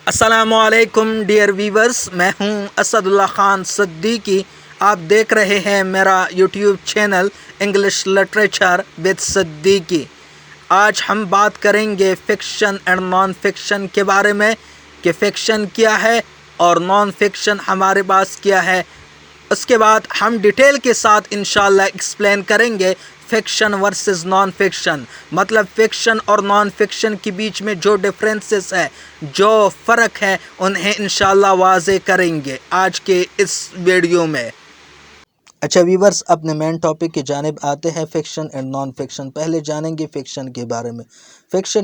السلام علیکم dear viewers, میں ہوں اسد اللہ خان صدیقی۔ آپ دیکھ رہے ہیں میرا YouTube channel English literature with Siddiqui. آج ہم بات کریں گے فکشن اینڈ نان فکشن کے بارے میں کہ فکشن کیا ہے اور نان فکشن ہمارے پاس کیا ہے۔ اس کے بعد ہم ڈیٹیل کے ساتھ انشاءاللہ ایکسپلین کریں گے فکشن ورسز نان فکشن، مطلب فکشن اور نان فکشن کے بیچ میں جو ڈفرینسز ہے، جو فرق ہے، انہیں انشاءاللہ واضح کریں گے آج کے اس ویڈیو میں۔ اچھا ویورز، اپنے مین ٹاپک کی جانب آتے ہیں، فکشن اینڈ نان فکشن۔ پہلے جانیں گے فکشن کے بارے میں۔ Fiction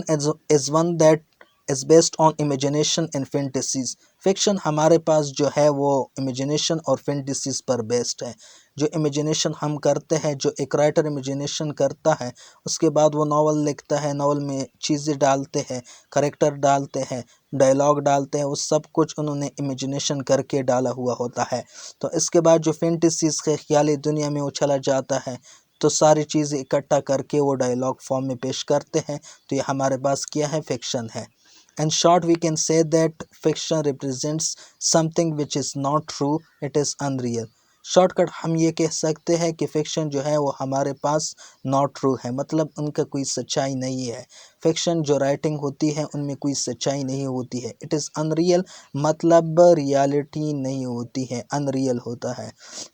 is one that is based on imagination and fantasies۔ Fiction ہمارے پاس جو ہے وہ امیجنیشن اور فینٹیسیز پر بیسڈ ہے۔ جو امیجنیشن ہم کرتے ہیں، جو ایک رائٹر امیجنیشن کرتا ہے، اس کے بعد وہ ناول لکھتا ہے، ناول میں چیزیں ڈالتے ہیں، کریکٹر ڈالتے ہیں، ڈائلاگ ڈالتے ہیں، وہ سب کچھ انہوں نے امیجنیشن کر کے ڈالا ہوا ہوتا ہے۔ تو اس کے بعد جو فینٹیسیز کے خیالی دنیا میں وہ چلا جاتا ہے، تو ساری چیزیں اکٹھا کر کے وہ ڈائلاگ فارم میں پیش کرتے ہیں۔ تو یہ ہمارے پاس کیا ہے؟ فکشن ہے۔ In short, we can say that fiction represents something which is not true, it is unreal۔ Short cut ہم یہ کہہ سکتے ہیں کہ فکشن جو ہے وہ ہمارے پاس ناٹ ٹرو ہے، مطلب ان کا کوئی سچائی نہیں ہے۔ فکشن جو رائٹنگ ہوتی ہے ان میں کوئی سچائی نہیں ہوتی ہے۔ اٹ از انریل، مطلب ریالٹی نہیں ہوتی ہے، انریل ہوتا ہے۔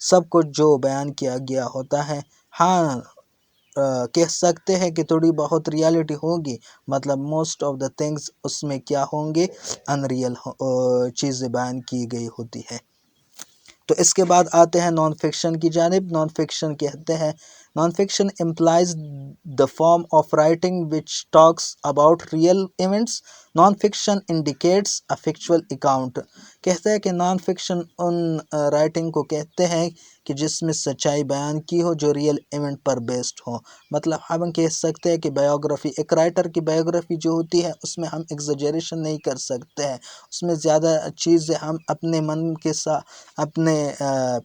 سب کچھ جو بیان کیا گیا ہوتا ہے، ہاں کہہ سکتے ہیں کہ تھوڑی بہت ریالٹی ہوگی، مطلب موسٹ آف دا تھنگز اس میں کیا ہوں گے؟ انریل چیزیں بیان کی گئی ہوتی ہے۔ تو اس کے بعد آتے ہیں نان فکشن کی جانب۔ نان فکشن کہتے ہیں non fiction implies the form of writing which talks about real events. Non fiction indicates a factual account. کہتے ہیں کہ نان فکشن ان رائٹنگ کو کہتے ہیں کہ جس میں سچائی بیان کی ہو، جو ریئل ایونٹ پر بیسڈ ہو۔ مطلب ہم کہہ سکتے ہیں کہ بایوگرافی، ایک رائٹر کی بایوگرافی جو ہوتی ہے اس میں ہم ایگزیجریشن نہیں کر سکتے ہیں، اس میں زیادہ چیزیں ہم اپنے من کے ساتھ، اپنے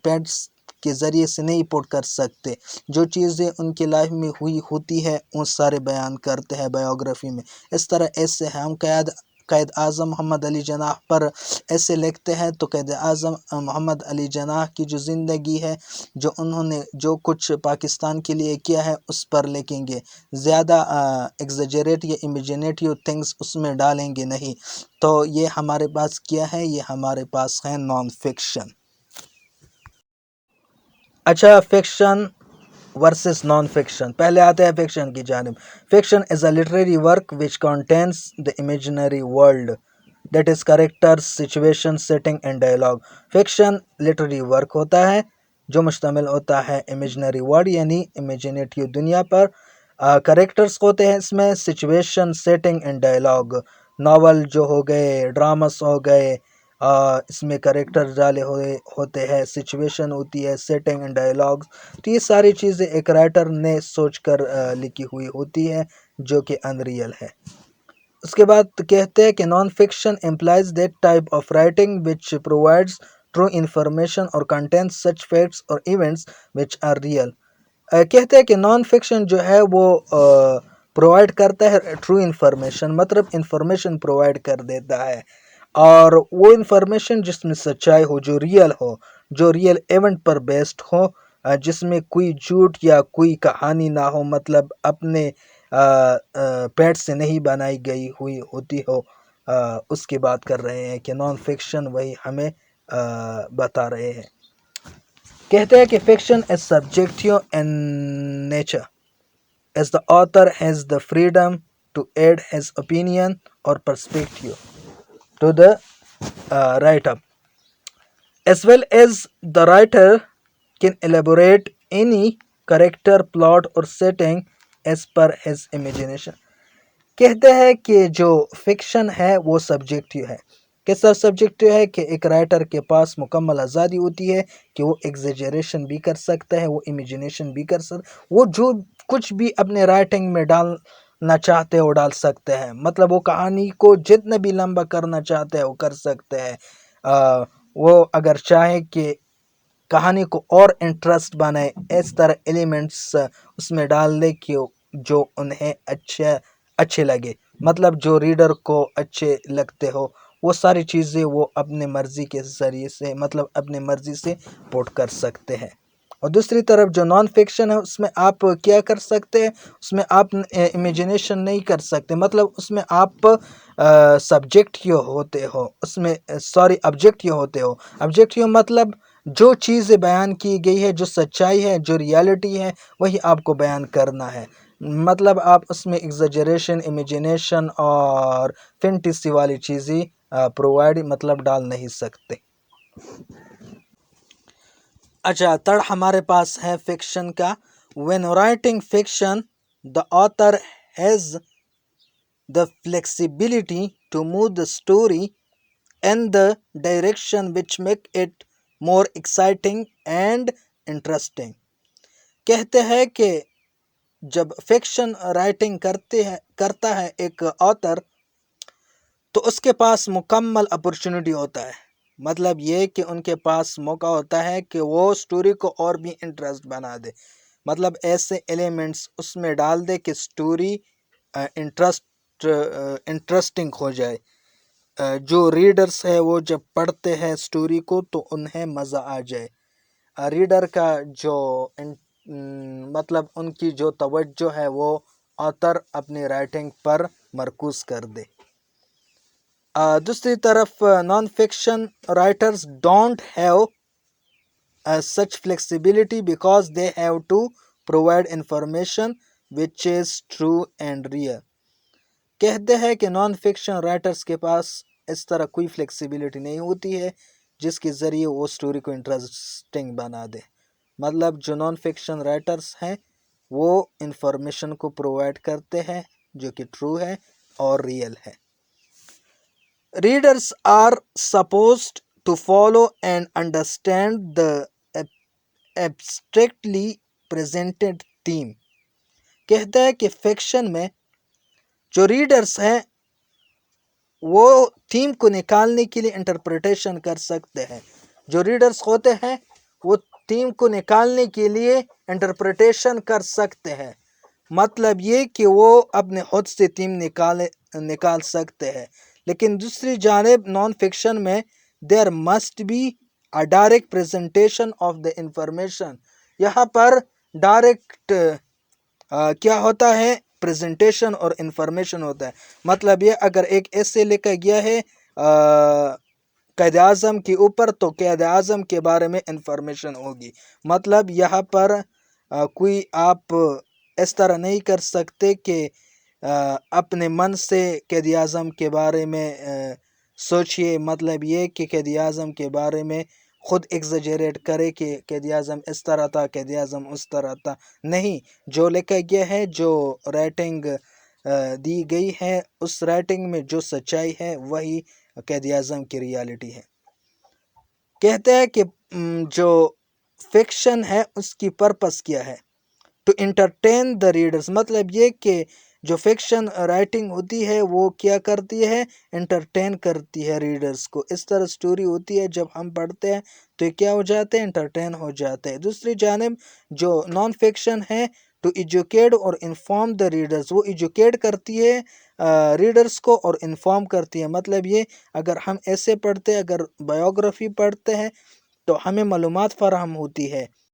پیٹس کے ذریعے سے نہیں پوٹ کر سکتے۔ جو چیزیں ان کی لائف میں ہوئی ہوتی ہے وہ سارے بیان کرتے ہیں بایوگرافی میں۔ اس طرح ایسے ہم قائد اعظم محمد علی جناح پر ایسے لکھتے ہیں تو قائد اعظم محمد علی جناح کی جو زندگی ہے، جو انہوں نے جو کچھ پاکستان کے لیے کیا ہے اس پر لکھیں گے، زیادہ ایگزیجریٹ یا امیجنیٹیو تھنگز اس میں ڈالیں گے نہیں۔ تو یہ ہمارے پاس کیا ہے؟ یہ ہمارے پاس ہے نان فکشن۔ اچھا فکشن ورسز نان فکشن، پہلے آتے ہیں فکشن کی جانب۔ Fiction is a literary work which contains the imaginary world, that is character, situation, setting and dialogue. Fiction literary work ہوتا ہے جو مشتمل ہوتا ہے امیجنری ورلڈ یعنی امیجنیٹیو دنیا پر۔ کریکٹرز ہوتے ہیں اس میں، situation, setting and dialogue. Novel جو ہو گئے، ڈراماس ہو گئے، اس میں کریکٹر ڈالے ہوئے ہوتے ہیں، سچویشن ہوتی ہے، سیٹنگ اینڈ ڈائلاگ۔ تو یہ ساری چیزیں ایک رائٹر نے سوچ کر لکھی ہوئی ہوتی ہے جو کہ انریل ہے۔ اس کے بعد کہتے ہیں کہ naan fiction implies that type of writing which provides true information اور کنٹینس سچ فیکٹس اور ایونٹس وچ آر ریئل۔ کہتے ہیں کہ نان فکشن جو ہے وہ پرووائڈ کرتا ہے ٹرو انفارمیشن، مطلب انفارمیشن پرووائڈ کر دیتا ہے، اور وہ انفارمیشن جس میں سچائی ہو، جو ریئل ہو، جو ریئل ایونٹ پر بیسڈ ہو، جس میں کوئی جھوٹ یا کوئی کہانی نہ ہو، مطلب اپنے پیٹ سے نہیں بنائی گئی ہوئی ہوتی ہو، اس کی بات کر رہے ہیں کہ نان فکشن وہی ہمیں بتا رہے ہیں۔ کہتے ہیں کہ fiction is subjective in nature as the author has the freedom to add his opinion or perspective to the write-up, as well as the writer can elaborate any character, plot or setting as per his imagination۔ کہتے ہیں کہ جو fiction ہے وہ subjective ہے۔ کس طرح subjective ہے؟ کہ ایک رائٹر کے پاس مکمل آزادی ہوتی ہے کہ وہ ایگزیجریشن بھی کر سکتا ہے، وہ امیجنیشن بھی کر سکتا ہے، وہ جو کچھ بھی اپنے رائٹنگ میں ڈالنا چاہتے ہیں وہ ڈال سکتے ہیں، مطلب وہ کہانی کو جتنا بھی لمبا کرنا چاہتے ہیں وہ کر سکتے ہیں۔ وہ اگر چاہیں کہ کہانی کو اور انٹرسٹ بنائے، اس طرح ایلیمنٹس اس میں ڈال دے کہ جو انہیں اچھے لگے، مطلب جو ریڈر کو اچھے لگتے ہو وہ ساری چیزیں وہ اپنے مرضی کے ذریعے سے مطلب اپنے مرضی سے پوٹ کر سکتے ہیں۔ اور دوسری طرف جو نان فکشن ہے اس میں آپ کیا کر سکتے ہیں، اس میں آپ امیجنیشن نہیں کر سکتے، مطلب اس میں آپ سبجیکٹ یہ ہوتے ہو، اس میں آبجیکٹ یہ ہوتے ہو۔ آبجیکٹ یہ مطلب جو چیزیں بیان کی گئی ہے، جو سچائی ہے، جو ریالٹی ہے، وہی آپ کو بیان کرنا ہے۔ مطلب آپ اس میں ایگزیجریشن، امیجنیشن اور فینٹیسی والی چیزیں پرووائڈ مطلب ڈال نہیں سکتے۔ اچھا، تھرڈ ہمارے پاس ہے فکشن کا۔ When writing fiction the author has the flexibility to move the story in the direction which make it more exciting and interesting۔ کہتے ہیں کہ جب فکشن رائٹنگ کرتا ہے ایک آتھر تو اس کے پاس مکمل اپرچونٹی ہوتا ہے، مطلب یہ کہ ان کے پاس موقع ہوتا ہے کہ وہ سٹوری کو اور بھی انٹرسٹ بنا دے، مطلب ایسے ایلیمنٹس اس میں ڈال دے کہ سٹوری انٹرسٹنگ ہو جائے۔ جو ریڈرز ہے وہ جب پڑھتے ہیں سٹوری کو تو انہیں مزہ آ جائے، ریڈر کا جو مطلب ان کی جو توجہ ہے وہ آتھر اپنی رائٹنگ پر مرکوز کر دے۔ دوسری طرف non fiction writers don't have such flexibility because they have to provide information which is true and real۔ کہتے ہیں کہ نان فکشن رائٹرز کے پاس اس طرح کوئی فلیکسیبلٹی نہیں ہوتی ہے جس کے ذریعے وہ سٹوری کو انٹرسٹنگ بنا دے، مطلب جو نان فکشن رائٹرز ہیں وہ انفارمیشن کو پرووائڈ کرتے ہیں جو کہ ٹرو ہے اور ریئل ہے۔ Readers are supposed to follow and understand the abstractly presented theme. کہتا ہے کہ فکشن میں جو ریڈرز ہیں وہ تھیم کو نکالنے کے لیے انٹرپریٹیشن کر سکتے ہیں، جو ریڈرز ہوتے ہیں وہ تھیم کو نکالنے کے لیے انٹرپریٹیشن کر سکتے ہیں، مطلب یہ کہ وہ اپنے خود سے تھیم نکال سکتے ہیں۔ لیکن دوسری جانب نان فکشن میں there must be a direct presentation of the information۔ یہاں پر ڈائریکٹ کیا ہوتا ہے، پریزنٹیشن اور انفارمیشن ہوتا ہے، مطلب یہ اگر ایک ایسے لکھا گیا ہے قائد اعظم کے اوپر تو قائد اعظم کے بارے میں انفارمیشن ہوگی، مطلب یہاں پر کوئی آپ اس طرح نہیں کر سکتے کہ اپنے من سے قائد اعظم کے بارے میں سوچئے، مطلب یہ کہ قائد اعظم کے بارے میں خود ایگزیجریٹ کرے کہ قائد اعظم اس طرح تھا، قائد اعظم اس طرح تھا، نہیں، جو لکھا گیا ہے، جو رائٹنگ دی گئی ہے، اس رائٹنگ میں جو سچائی ہے وہی قائد اعظم کی ریالٹی ہے۔ کہتے ہیں کہ جو فکشن ہے اس کی پرپس کیا ہے، ٹو انٹرٹین دا ریڈرز، مطلب یہ کہ جو فکشن رائٹنگ ہوتی ہے وہ کیا کرتی ہے، انٹرٹین کرتی ہے ریڈرز کو۔ اس طرح سٹوری ہوتی ہے جب ہم پڑھتے ہیں تو یہ کیا ہو جاتے ہیں، انٹرٹین ہو جاتے ہیں۔ دوسری جانب جو نان فکشن ہے ٹو ایجوکیٹ اور انفارم دا ریڈرز، وہ ایجوکیٹ کرتی ہے ریڈرز کو اور انفارم کرتی ہے، مطلب یہ اگر ہم ایسے پڑھتے ہیں، اگر بایوگرافی پڑھتے ہیں تو ہمیں معلومات فراہم ہوتی ہے،